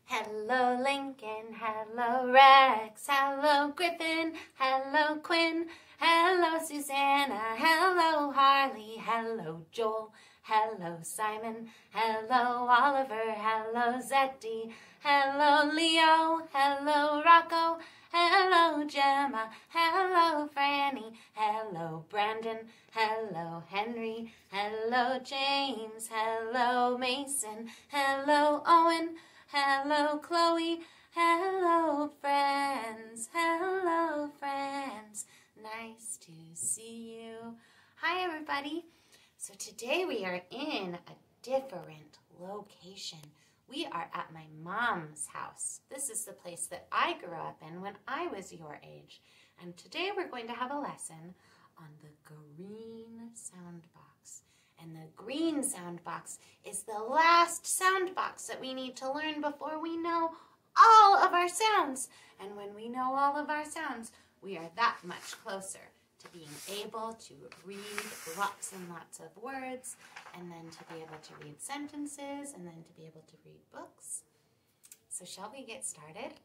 Hello Lincoln, hello Rex, hello Griffin, hello Quinn, hello Susanna, hello Harley, hello Joel, hello Simon, hello Oliver, hello Zetty, hello Leo, hello Rocco, hello Gemma, hello Franny, hello Brandon, hello Henry, hello James, hello Mason, hello Owen, hello Chloe, hello friends, nice to see you. Hi everybody. So today we are in a different location. We are at my mom's house. This is the place that I grew up in when I was your age. And today we're going to have a lesson on the green sound box. And the green sound box is the last sound box that we need to learn before we know all of our sounds. And when we know all of our sounds, we are that much closer to being able to read lots and lots of words, and then to be able to read sentences, and then to be able to read books. So shall we get started?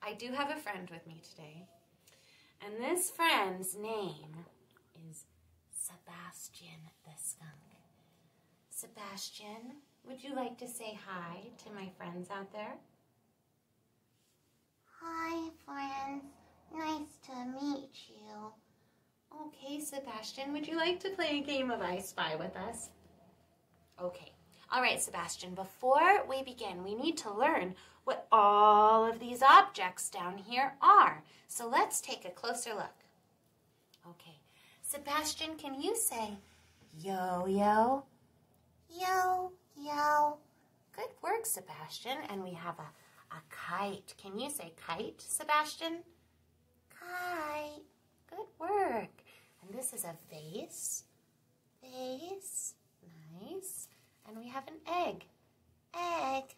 I do have a friend with me today, and this friend's name is Sebastian the skunk. Sebastian, would you like to say hi to my friends out there? Hi, friends. Nice to meet you. Okay, Sebastian, would you like to play a game of I Spy with us? Okay. All right, Sebastian, before we begin, we need to learn what all of these objects down here are. So let's take a closer look. Okay. Sebastian, can you say yo-yo? Yo-yo. Good work, Sebastian. And we have a kite. Can you say kite, Sebastian? Kite. Good work. And this is a vase. Vase. Nice. And we have an egg. Egg.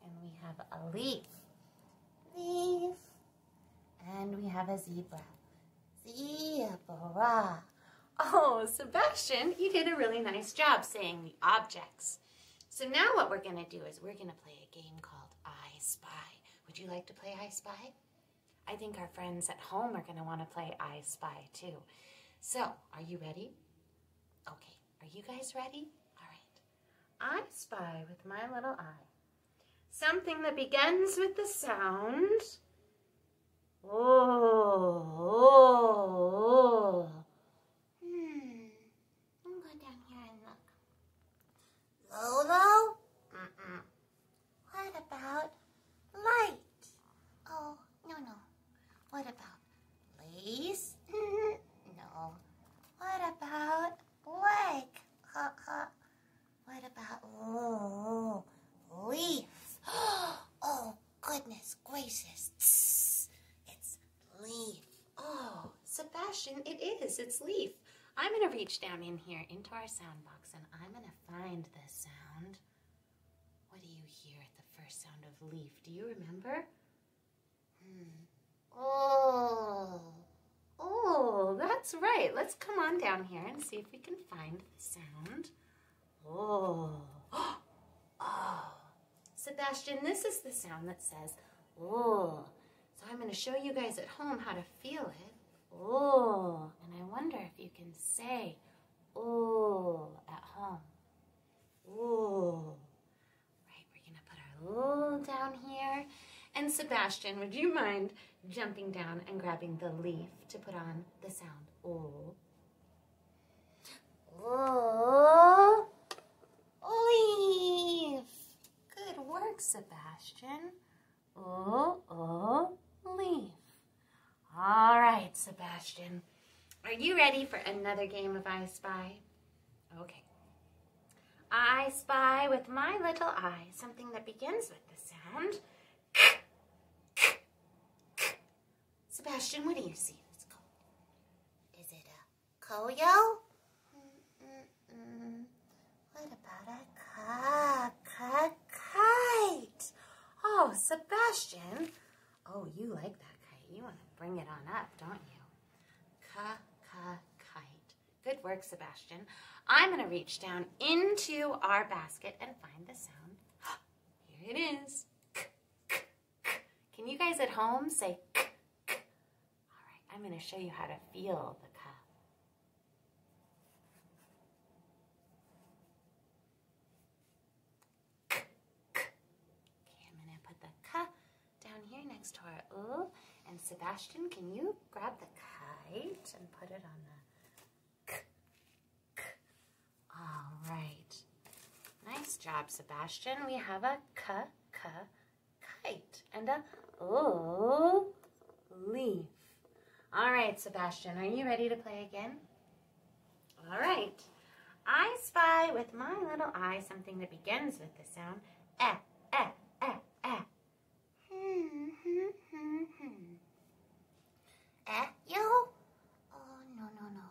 And we have a leaf. Leaf. And we have a zebra. Zebra. Oh, Sebastian, you did a really nice job saying the objects. So now what we're going to do is we're going to play a game called I Spy. Would you like to play I Spy? I think our friends at home are going to want to play I Spy too. So, are you ready? Okay, are you guys ready? All right. I spy with my little eye something that begins with the sound oh, oh, oh. I'll go down here and look. Lolo? What about light? Oh, no. What about lace? No. What about leg? What about leaf? Oh, goodness gracious. Tss, it's leaf. Oh, Sebastian, it is. It's leaf. I'm going to reach down in here into our sound box and I'm going to find the sound. What do you hear at the first sound of leaf? Do you remember? Oh, that's right. Let's come on down here and see if we can find the sound. Oh. Sebastian, this is the sound that says, oh. So I'm going to show you guys at home how to feel it. Oh. And I wonder if you can say, oh, at home. Oh. Right, we're going to put our oh down here. And Sebastian, would you mind jumping down and grabbing the leaf to put on the sound oh? Oh, leaf. Good work, Sebastian. Oh, leaf. All right, Sebastian. Are you ready for another game of I Spy? Okay. I spy with my little eye something that begins with the sound. Sebastian, what do you see? Let's go. Is it a koyo? What about a kite? Oh, Sebastian. Oh, you like that kite. You want to bring it on up, don't you? Kite. Good work, Sebastian. I'm going to reach down into our basket and find the sound. Here it is. K. home, say k, k. All right, I'm going to show you how to feel the ka. K, k. Okay, I'm going to put the ka down here next to our oo. And Sebastian, can you grab the kite and put it on the k, k. All right. Nice job, Sebastian. We have a ka, ka, kite and a oo, leaf. All right, Sebastian, are you ready to play again? All right. I spy with my little eye something that begins with the sound eh, eh, eh, eh. Yo? Oh, no, no, no.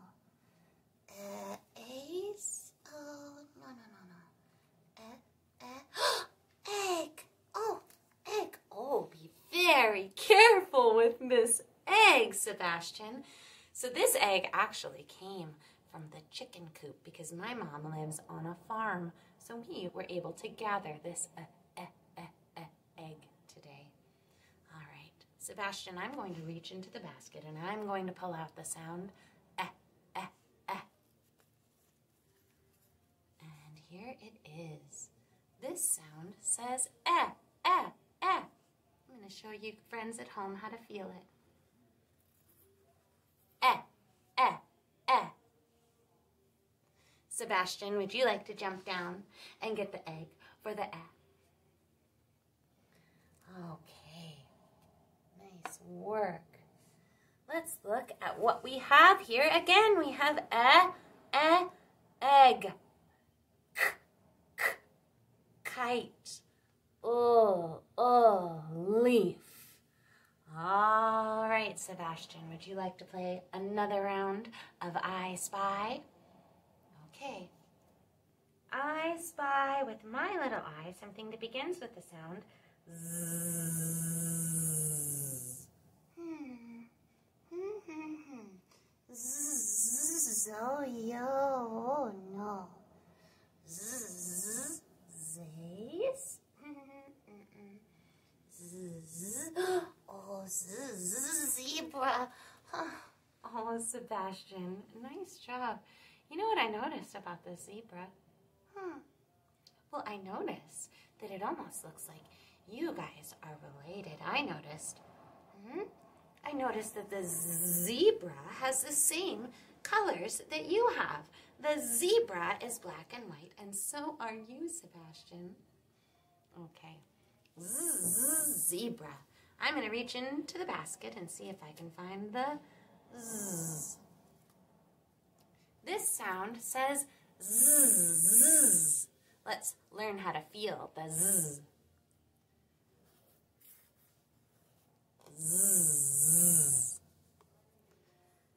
Ace? Oh, no, no, no, no. Egg. Oh, egg. Oh, be very careful with this egg, Sebastian. So this egg actually came from the chicken coop because my mom lives on a farm. So we were able to gather this egg today. All right, Sebastian, I'm going to reach into the basket and I'm going to pull out the sound eh, eh, eh. And here it is. This sound says eh, eh, eh. I'm going to show you friends at home how to feel it. Eh, eh, eh. Sebastian, would you like to jump down and get the egg for the eh? Okay, nice work. Let's look at what we have here. Again, we have egg, kite, leaf. All right, Sebastian, would you like to play another round of I Spy? Okay. I spy with my little eye something that begins with the sound zzz. Yo, oh no. Zzz. Zays. Zzz. Oh, zebra. Oh, Sebastian, nice job. You know what I noticed about this zebra? Well, I noticed that it almost looks like you guys are related. I noticed that the zebra has the same colors that you have. The zebra is black and white, and so are you, Sebastian. Okay. Zebra. I'm going to reach into the basket and see if I can find the zzz. This sound says zzz. Let's learn how to feel the zzz. Zzz.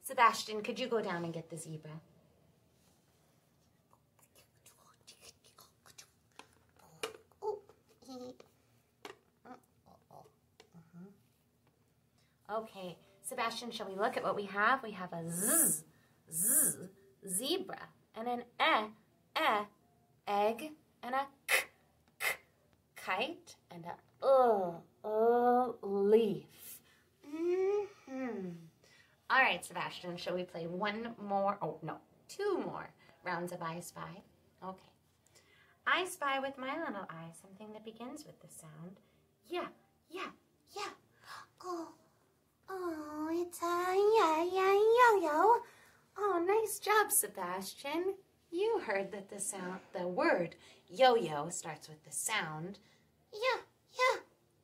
Sebastian, could you go down and get the zebra? Okay, Sebastian, shall we look at what we have? We have a zzz, zzz, zebra, and an egg, and a kite, and a leaf. All right, Sebastian, shall we play two more rounds of I Spy? Okay. I spy with my little eye something that begins with the sound yeah. Oh, it's a yo-yo. Oh, nice job, Sebastian. You heard that the word yo-yo starts with the sound yeah.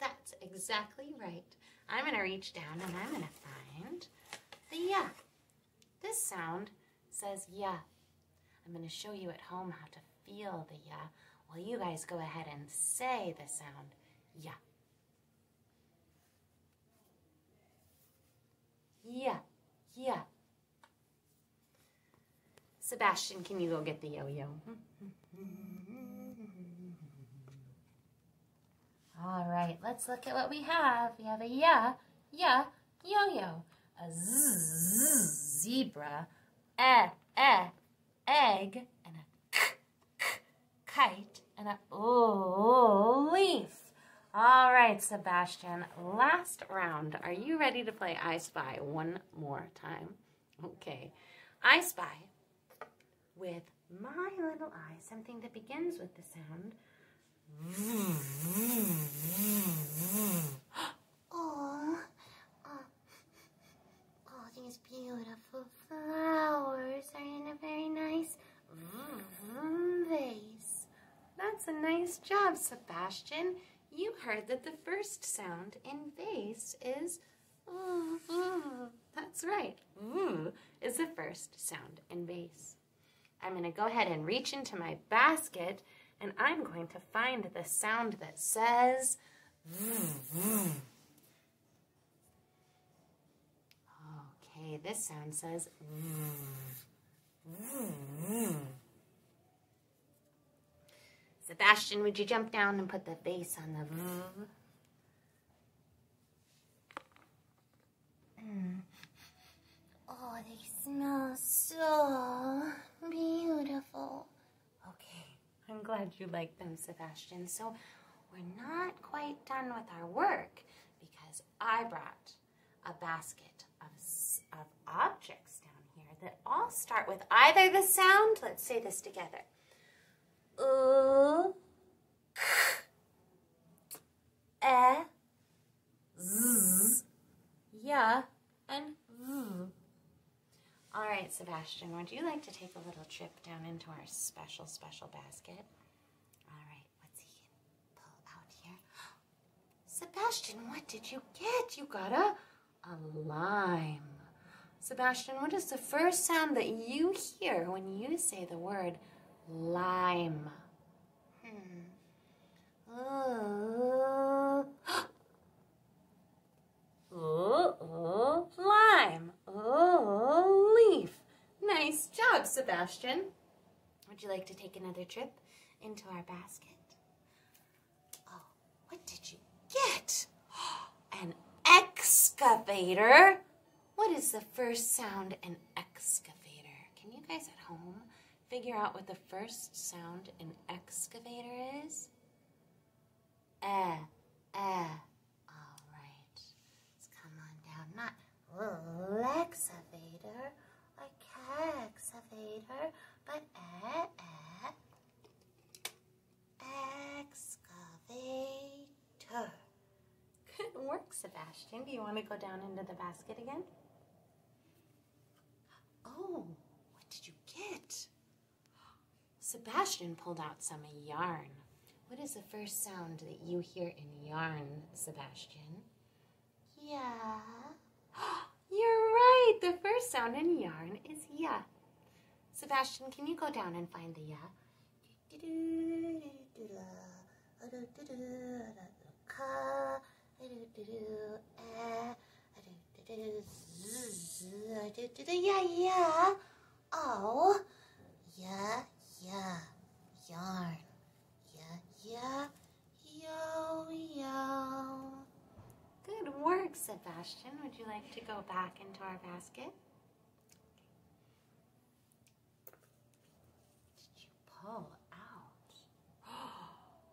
That's exactly right. I'm going to reach down and I'm going to find the yeah. This sound says yeah. I'm going to show you at home how to feel the yeah while you guys go ahead and say the sound yeah. Yeah. Sebastian, can you go get the yo-yo? All right, let's look at what we have. We have a yeah, yo-yo, a zebra, egg, and a kite, and a leaf. All right, Sebastian, last round. Are you ready to play I Spy one more time? Okay. I Spy with my little eye, something that begins with the sound. Oh, these beautiful flowers are in a very nice vase. That's a nice job, Sebastian. You heard that the first sound in vase is That's right. Is the first sound in vase. I'm going to go ahead and reach into my basket, and I'm going to find the sound that says Okay, this sound says Sebastian, would you jump down and put the vase on the Oh, they smell so beautiful. Okay, I'm glad you like them, Sebastian. So we're not quite done with our work because I brought a basket of objects down here that all start with either the sound, let's say this together, z, yeah, and v. All right, Sebastian, would you like to take a little trip down into our special basket? All right, what's he gonna pull out here? Sebastian, what did you get? You got a lime. Sebastian, what is the first sound that you hear when you say the word lime? Lime. Leaf. Nice job, Sebastian. Would you like to take another trip into our basket? Oh, what did you get? An excavator. What is the first sound in excavator? Can you guys at home figure out what the first sound in excavator is? All right. Let's come on down. Not lexavator or caxavator, but excavator. Good work, Sebastian. Do you want to go down into the basket again? Oh, what did you get? Sebastian pulled out some yarn. What is the first sound that you hear in yarn, Sebastian? Yeah. You're right. The first sound in yarn is yeah. Sebastian, can you go down and find the yeah? Yeah. Oh, yeah, yarn. Yeah, yo. Good work, Sebastian. Would you like to go back into our basket? What did you pull out?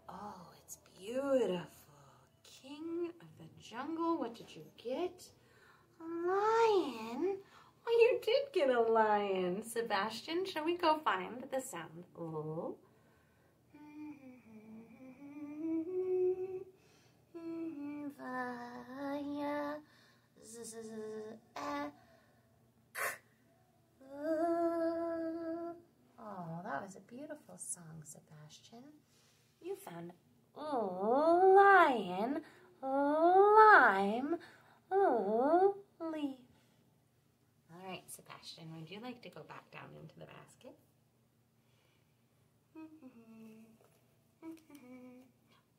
Oh, it's beautiful. King of the jungle. What did you get? A lion. Oh, you did get a lion, Sebastian. Shall we go find the sound? Oh. Oh, that was a beautiful song, Sebastian. You found lion, lime, leaf. All right, Sebastian, would you like to go back down into the basket?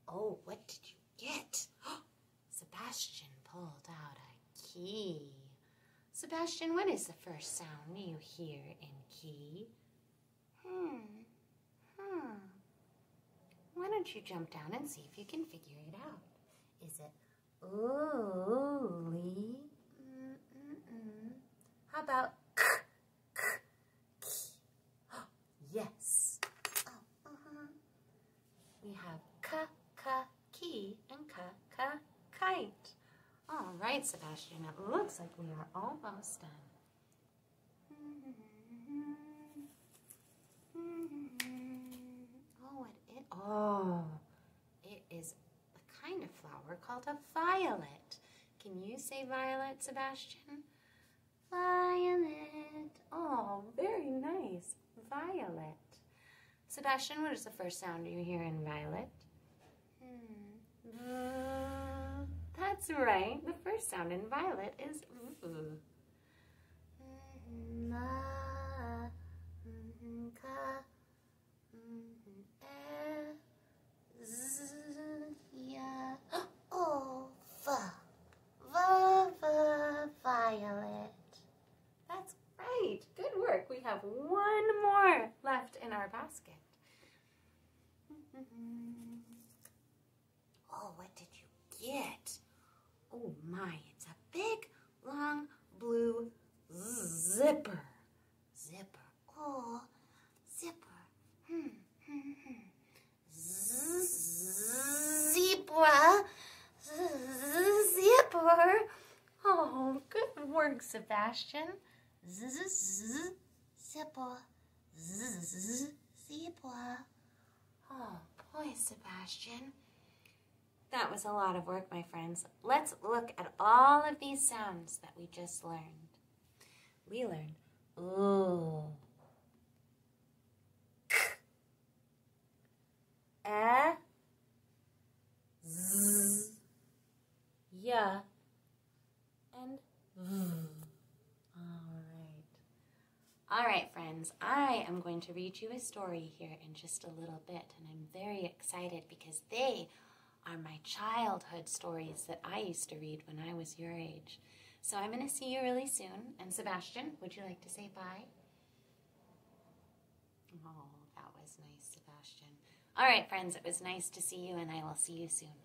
Oh, what did you get? Sebastian pulled out a key. Sebastian, what is the first sound you hear in key? Why don't you jump down and see if you can figure it out? Is it ooly? How about yes. We have ka, key, and Kite. All right, Sebastian, it looks like we are almost done. It is a kind of flower called a violet. Can you say violet, Sebastian? Violet. Oh, very nice. Violet. Sebastian, what is the first sound you hear in violet? That's right. The first sound in violet is V. Violet. That's right. Good work. We have one more left in our basket. Oh, what did you get? Oh my, it's a big, long, blue zipper. Zipper. Oh, zipper. Zebra. Zipper. Oh, good work, Sebastian. Zipper. Zebra. Oh, boy, Sebastian. That was a lot of work, my friends. Let's look at all of these sounds that we just learned. We learned ooh, k, z, ya, and v. All right, friends, I am going to read you a story here in just a little bit, and I'm very excited because they are my childhood stories that I used to read when I was your age. So I'm going to see you really soon. And Sebastian, would you like to say bye? Oh, that was nice, Sebastian. All right, friends, it was nice to see you, and I will see you soon.